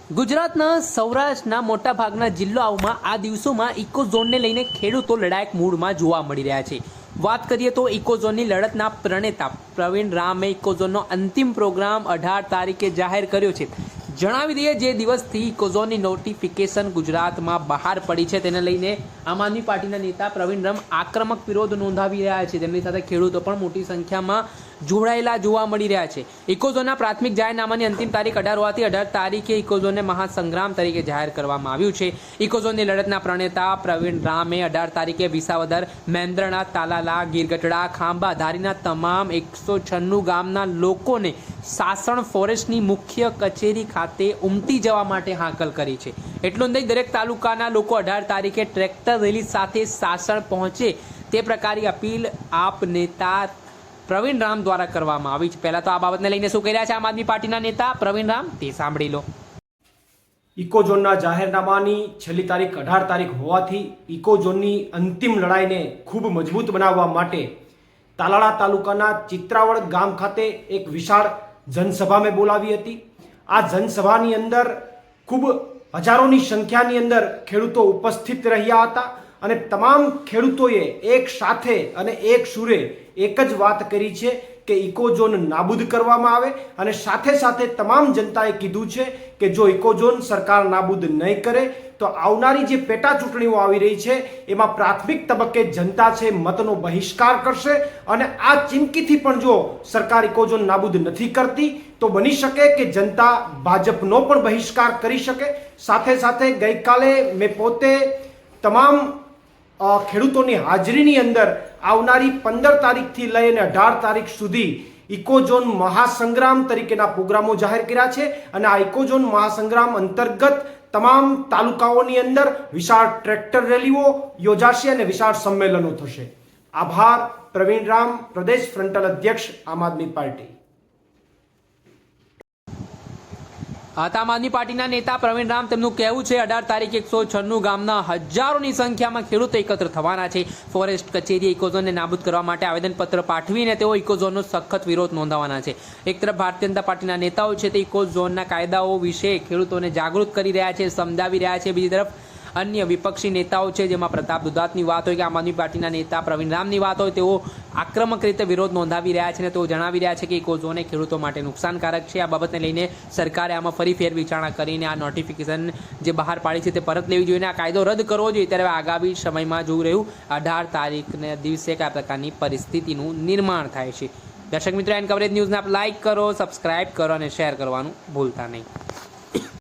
ગુજરાતના સૌરાષ્ટ્રના મોટાભાગના જિલ્લાઓમાં આ દિવસોમાં ઇકોઝોનને લઈને ખેડૂતો લડાયક મૂડમાં જોવા મળી રહ્યા છે। વાત કરીએ તો ઇકોઝોનની લડતના પ્રણેતા પ્રવીણ રામે ઇકોઝોનનો અંતિમ પ્રોગ્રામ 18 તારીખે જાહેર કર્યો છે। જણાવી દઈએ જે દિવસથી ઇકોઝોનની નોટિફિકેશન ગુજરાતમાં બહાર પડી છે તેને લઈને આમ આદમી પાર્ટીના નેતા પ્રવીણ રામ આક્રમક વિરોધ નોંધાવી રહ્યા છે। તેમની સાથે ખેડૂતો પણ મોટી સંખ્યામાં જોડાયેલા જોવા મળી રહ્યા છે। ઇકોઝોનના પ્રાથમિક જાહેરનામાની અંતિમ તારીખ 18 હોવાથી 18 તારીખે ઇકોઝોનને મહાસંગ્રામ તરીકે જાહેર કરવામાં આવ્યું છે। ઇકોઝોનની લડતના પ્રણેતા પ્રવીણ રામે 18 તારીખે વિસાવદર, મેંદરણા, તાલાલા, ગીરગઢડા, ખાંભા, ધારીના તમામ 196 ગામના લોકોને સાસણ ફોરેસ્ટની મુખ્ય કચેરી ખાતે ઉમટી જવા માટે હાકલ કરી છે। એટલું નહીં, દરેક તાલુકાના લોકો 18 તારીખે ટ્રેક્ટર રેલી સાથે સાસણ પહોંચે તે પ્રકારની અપીલ આપ નેતા પ્રવીણ રામ દ્વારા કરવામાં આવી છે। પહેલા તો આ બાબતને લઈને શું કહી રહ્યા છે આમ આદમી પાર્ટીના નેતા પ્રવીણ રામ તે સાંભળી લો। ઇકોઝોનના જાહેરનામાની છેલ્લી તારીખ 18 તારીખ હોવાથી ઇકોઝોનની અંતિમ લડાઈને ખૂબ મજબૂત બનાવવા માટે તાલાળા તાલુકાના ચિત્રાવડ ગામ ખાતે એક વિશાળ જનસભા મેં બોલાવી હતી। આ જનસભાની અંદર ખૂબ હજારોની સંખ્યાની અંદર ખેડૂતો ઉપસ્થિત રહ્યા હતા અને તમામ ખેડૂતોએ એક સાથે અને એક સુરે એક જ વાત કરી છે કે ઇકોઝોન નાબૂદ કરવામાં આવે અને સાથે સાથે તમામ જનતાએ કીધું છે કે જો ઇકોઝોન સરકાર નાબૂદ નહીં કરે તો આવનારી જે પેટા ચૂંટણીઓ આવી રહી છે એમાં પ્રાથમિક તબક્કે જનતા છે મતનો બહિષ્કાર કરશે અને આ ચીમકીથી પણ જો સરકાર ઇકોઝોન નાબૂદ નથી કરતી તો બની શકે કે જનતા ભાજપનો પણ બહિષ્કાર કરી શકે। સાથે સાથે ગઈકાલે મેં પોતે તમામ ખેડૂતોની હાજરીની અંદર આવનારી 15 તારીખથી લઈને 18 તારીખ સુધી ઇકોઝોન મહાસંગ્રામ તરીકેના પ્રોગ્રામો જાહેર કર્યા છે અને આ ઇકોઝોન મહાસંગ્રામ અંતર્ગત તમામ તાલુકાઓની અંદર વિશાળ ટ્રેક્ટર રેલીઓ યોજાશે અને વિશાળ સંમેલનો થશે। આભાર। પ્રવીણ રામ, પ્રદેશ ફ્રન્ટલ અધ્યક્ષ, આમ આદમી પાર્ટી। આમ આદમી પાર્ટીના નેતા પ્રવીણ રામ તેમનું કહેવું છે 18 તારીખે 196 ગામના હજારોની સંખ્યામાં ખેડૂતો એકત્ર થવાના છે। ફોરેસ્ટ કચેરીએ ઇકોઝોનને નાબૂદ કરવા માટે આવેદનપત્ર પાઠવીને તેઓ ઇકોઝોનનો સખત વિરોધ નોંધાવવાના છે। એક તરફ ભારતીય જનતા પાર્ટીના નેતાઓ છે તે ઇકોઝોનના કાયદાઓ વિશે ખેડૂતોને જાગૃત કરી રહ્યા છે, સમજાવી રહ્યા છે। બીજી તરફ અન્ય વિપક્ષી નેતાઓ છે જેમાં પ્રતાપ દુધાતની વાત હોય કે આમ આદમી પાર્ટીના નેતા પ્રવીણ રામની વાત હોય તેઓ આક્રમક રીતે વિરોધ નોંધાવી રહ્યા છે અને તેઓ જણાવી રહ્યા છે કે ઇકોઝોન ખેડૂતો માટે નુકસાનકારક છે। આ બાબતને લઈને સરકારે આમાં ફરી ફેરવિચારણા કરીને આ નોટિફિકેશન જે બહાર પાડી છે તે પરત લેવી જોઈએ અને આ કાયદો રદ કરવો જોઈએ। ત્યારે આગામી સમયમાં જોવું રહ્યું 18 તારીખના દિવસે કયા પ્રકારની પરિસ્થિતિનું નિર્માણ થાય છે। દર્શક મિત્રો, એન કવરેજ ન્યૂઝને આપ લાઇક કરો, સબસ્ક્રાઇબ કરો અને શેર કરવાનું ભૂલતા નહીં।